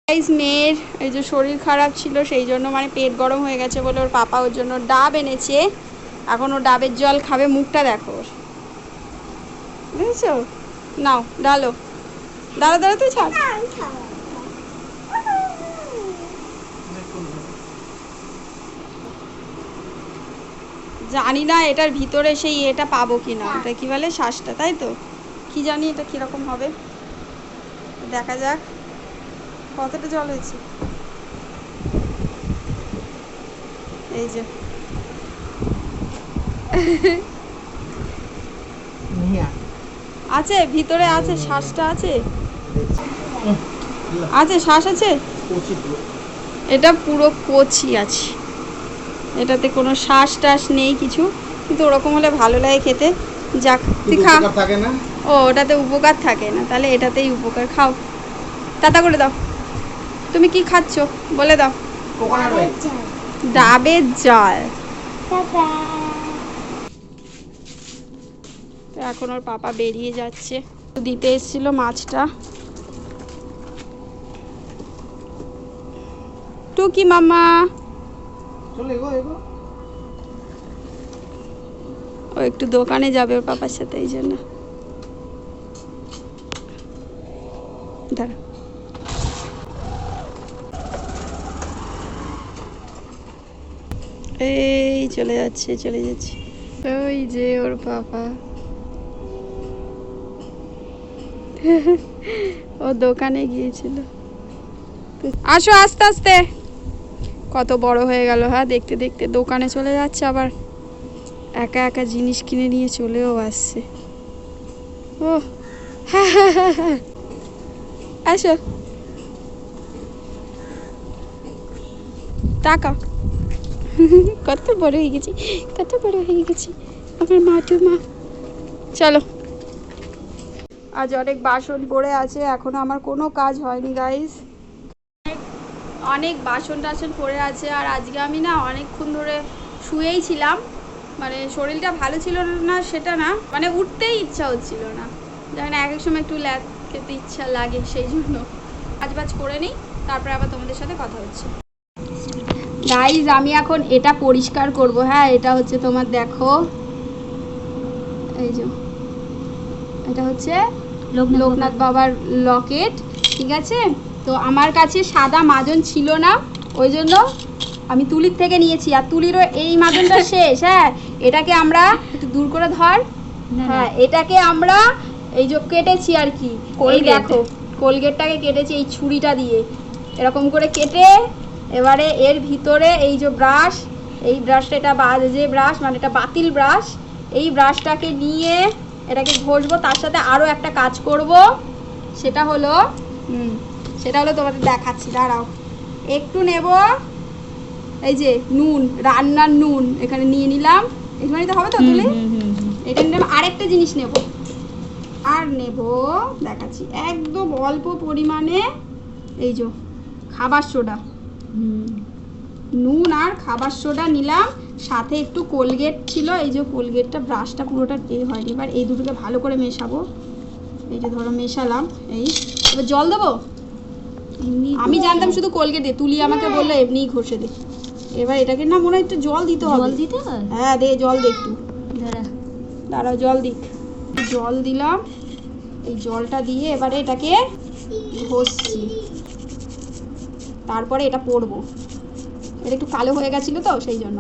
মেয়ের এই যে শরীর খারাপ ছিল, সেই জন্য মানে পেট গরম হয়ে গেছে বলে ওর পাপা ওর জন্য ডাব এনেছে। এখন ও ডাবের জল খাবে। মুখটা দেখো, বুঝেছো? নাও ডালো, দাঁড়া দাঁড়া, তুই ছাড়। জানি না এটার ভিতরে সেই এটা পাবো কিনা, এটা কি বলে শ্বাসটা, তাই তো কি জানি এটা কিরকম হবে, দেখা যাক। কতটা জল হয়েছে এই যে আছে ভিতরে, আছে শ্বাসটা আছে, আছে শ্বাস আছে। এটা পুরো কচি আছে, এটাতে কোনো শ্বাস টাস নেই কিছু, কিন্তু ওরকম হলে ভালো লাগে খেতে। যাক তুই খা। ও ওটাতে উপকার থাকে না, তাহলে এটাতেই উপকার। খাও, টাটা করে দাও। তুমি কি খাচ্ছ বলে দাও। ডাবের জল। তো এখন ওর পাপা বেরিয়ে যাচ্ছে, দিতে এসেছিল মাছটা। টুকি মামা ও একটু দোকানে যাবে ওর পাপার সাথে, এই জন্য। দাঁড়া, এই চলে যাচ্ছে চলে যাচ্ছে। ওই যে ওর পাপা, ও দোকানে গিয়েছিল। আসো আস্তে আস্তে, কত বড় হয়ে গেল। হ্যাঁ, দেখতে দেখতে দোকানে চলে যাচ্ছে, আবার একা একা জিনিস কিনে নিয়ে চলেও আসছে। ও আসো, টাকা। কত বড় হয়ে গেছি, কত বড় হয়ে গেছি আমার মা। চলো, আজ অনেক বাসন পড়ে আছে, এখনো আমার কোনো কাজ হয়নি গাইস। অনেক বাসন টাসন পড়ে আছে। আর আজকে আমি না অনেকক্ষণ ধরে শুয়েই ছিলাম, মানে শরীরটা ভালো ছিল না সেটা না, মানে উঠতেই ইচ্ছা হচ্ছিল না। যেমন এক এক সময় একটু ল্যাদ খেতে ইচ্ছা লাগে, সেই জন্য কাজ করে নিই, তারপরে আবার তোমাদের সাথে কথা হচ্ছে। গাইস আমি এখন এটা পরিষ্কার করব। হ্যাঁ, এটা হচ্ছে তোমার দেখো, এই যে এটা হচ্ছে লোকনাথ বাবার লকেট, ঠিক আছে? তো আমার কাছে সাদা মাজন ছিল না, ওই জন্য আমি তুলির থেকে নিয়েছি। আর তুলিরও এই মাজনটা শেষ। হ্যাঁ, এটাকে আমরা একটু দূর করে ধর। হ্যাঁ, এটাকে আমরা এই যে কেটেছি আর কি, এই দেখো কোলগেটটাকে কেটেছি এই ছুরিটা দিয়ে, এরকম করে কেটে এবারে এর ভিতরে এই যে ব্রাশ, এই ব্রাশটা, এটা যে ব্রাশ মানে এটা বাতিল ব্রাশ, এই ব্রাশটাকে নিয়ে এটাকে ঘষবো। তার সাথে আরও একটা কাজ করব, সেটা হলো তোমাদের দেখাচ্ছি, দাঁড়াও। একটু নেব এই যে নুন, রান্নার নুন এখানে নিয়ে নিলাম। এখানে নিতে হবে তো তুলে, এটা নিলাম। আরেকটা জিনিস নেব, আর নেব দেখাচ্ছি একদম অল্প পরিমাণে এই যে খাবার সোডা, নুন আর খাবার সোডা নিলাম। সাথে একটু কোলগেট ছিল, এই যে কোলগেটটা ব্রাশটা পুরোটা এই হয়নি। এবার এই দুটোকে ভালো করে মেশাবো। এই যে ধরো মেশালাম, এই এবার জল দেবো। আমি জানতাম শুধু কোলগেট দে, তুলি আমাকে বললো এমনিই ঘষে দে। এবার এটাকে না মনে হয় একটু জল দিতে হবে। হ্যাঁ দে, জল দে একটু, দাঁড়াও জল দিক। জল দিলাম, এই জলটা দিয়ে এবারে এটাকে ঘষছি, তারপরে এটা পড়বো। এটা একটু কালো হয়ে গেছিলো তো সেই জন্য।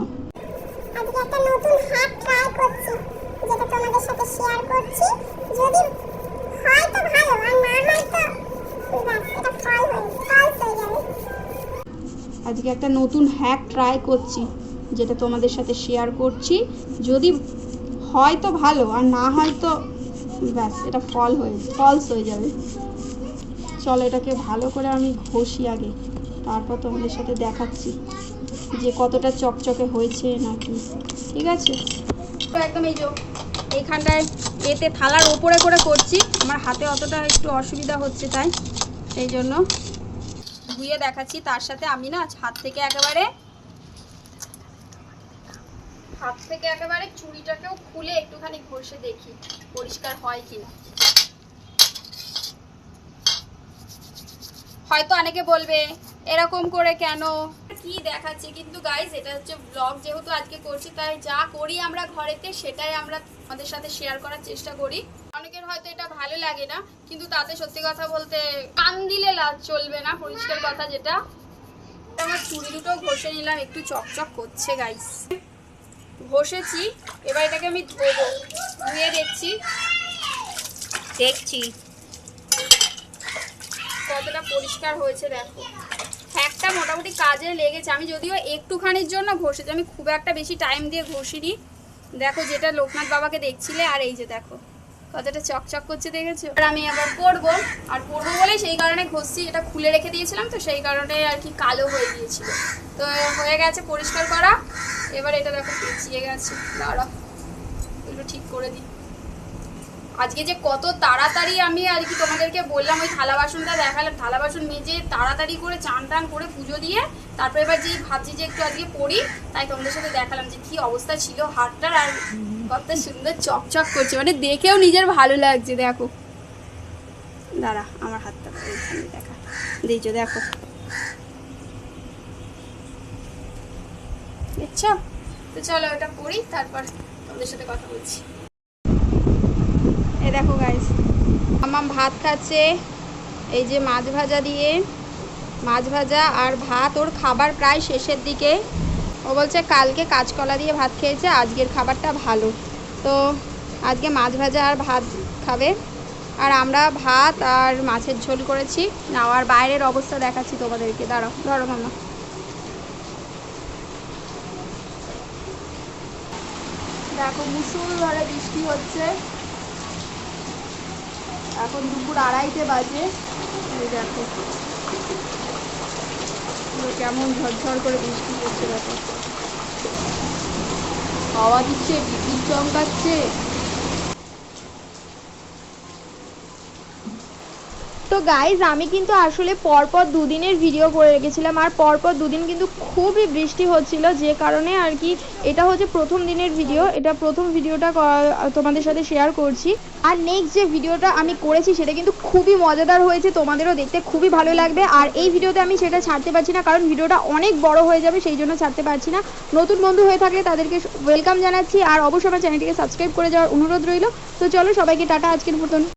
আজকে একটা নতুন হ্যাক ট্রাই করছি, যেটা তোমাদের সাথে শেয়ার করছি। যদি হয় তো ভালো, আর না হয় তো বাস এটা ফলস হয়ে যাবে। আজকে একটা নতুন হ্যাক ট্রাই করছি, যেটা তোমাদের সাথে শেয়ার করছি। যদি হয় তো ভালো, আর না হয় তো ব্যাস এটা ফলস হয়ে যাবে। চলো এটাকে ভালো করে আমি ঘষি আগে, তারপর তোমাদের সাথে দেখাচ্ছি যে কতটা চকচকে হয়েছে নাকি। ঠিক আছে, তো একদম এই যে এইখানটায় এতে থালার ওপরে করে করছি, আমার হাতে অতটা একটু অসুবিধা হচ্ছে, তাই সেই জন্য ধুয়ে দেখাচ্ছি। তার সাথে আমি না হাত থেকে একেবারে চুড়িটাকেও খুলে একটুখানি ঘষে দেখি পরিষ্কার হয় কিনা। হয়তো অনেকে বলবে এরকম করে কেন কি দেখাচ্ছে, কিন্তু গাইজ এটা হচ্ছে ব্লগ, যেহেতু আজকে করছি তাই যা করি আমরা ঘরেতে সেটাই আমরা আমাদের সাথে শেয়ার করার চেষ্টা করি। অনেকের হয়তো এটা ভালো লাগে না, কিন্তু তাতে সত্যি কথা বলতে কান দিলে চলবে না, পরিষ্কার কথা যেটা। আমার চুড়ি দুটো ঘষে নিলাম, একটু চকচক করছে গাইজ। ঘষেছি, এবার এটাকে আমি ধোবো, ধুয়ে দেখছি কতটা পরিষ্কার হয়েছে। দেখো একটা মোটামুটি কাজে লেগেছে। আমি যদিও একটুখানির জন্য ঘষেছি, আমি খুব একটা বেশি টাইম দিয়ে ঘষিনি। দেখো যেটা লোকনাথ বাবাকে দেখছিলে, আর এই যে দেখো কতটা চকচক করছে, দেখেছো? আর আমি আবার পরবো, আর পরবো বলে সেই কারণে ঘষছি। এটা খুলে রেখে দিয়েছিলাম তো সেই কারণে আর কি কালো হয়ে গিয়েছিল। তো হয়ে গেছে পরিষ্কার করা। এবার এটা দেখো পেঁচিয়ে গেছে, দাঁড়াও একটু ঠিক করে দিই। আজকে যে কত তাড়াতাড়ি আমি আর কি তোমাদেরকে বললাম, ওই থালা বাসনটা দেখালাম, থালা বাসন মেজে তাড়াতাড়ি করে চান টান করে পুজো দিয়ে তারপর এবার যেই ভাবছি যে একটু আজকে পড়ি, তাই তোমাদের সাথে দেখালাম যে কি অবস্থা ছিল হাতটার। আর কত সুন্দর চকচক করছে, মানে দেখেও নিজের ভালো লাগছে। দেখো দাঁড়া, আমার হাতটা দেখা দিয়েছো, দেখো দেখছো? তো চলো এটা পড়ি, তারপর তোমাদের সাথে কথা বলছি। এই দেখো গাইস, আমার ভাত খাচ্ছে, এই যে মাছ ভাজা দিয়ে, মাছ ভাজা আর ভাত। ওর খাবার প্রায় শেষের দিকে। ও বলছে কালকে কাঁচকলা দিয়ে ভাত খেয়েছে, আজকের খাবারটা ভালো। তো আজকে মাছ ভাজা আর ভাত খাবে, আর আমরা ভাত আর মাছের ঝোল করেছি। না, আর বাইরের অবস্থা দেখাচ্ছি তোমাদেরকে, দাঁড়াও ধরো মামা। দেখো মুষলধারে বৃষ্টি হচ্ছে, এখন দুপুর 2:30 বাজে। এই দেখো কেমন ঝরঝর করে বৃষ্টি হচ্ছে, দেখো হাওয়া দিচ্ছে, বিদ্যুৎ চমকাচ্ছে। তো গাইজ আমি কিন্তু আসলে পরপর দুদিনের ভিডিও করে রেখেছিলাম, আর পরপর দুদিন কিন্তু খুবই বৃষ্টি হচ্ছিল, যে কারণে আর কি এটা হচ্ছে প্রথম দিনের ভিডিও। এটা প্রথম ভিডিওটা তোমাদের সাথে শেয়ার করছি। আর নেক্সট যে ভিডিওটা আমি করেছি সেটা কিন্তু খুবই মজাদার হয়েছে, তোমাদেরও দেখতে খুবই ভালো লাগবে। আর এই ভিডিওতে আমি সেটা ছাড়তে পারছি না, কারণ ভিডিওটা অনেক বড় হয়ে যাবে, সেই জন্য ছাড়তে পারছি না। নতুন বন্ধু হয়ে থাকলে তাদেরকে ওয়েলকাম জানাচ্ছি, আর অবশ্যই আমার চ্যানেলটিকে সাবস্ক্রাইব করে যাওয়ার অনুরোধ রইল। তো চলো সবাইকে টাটা আজকের মতন।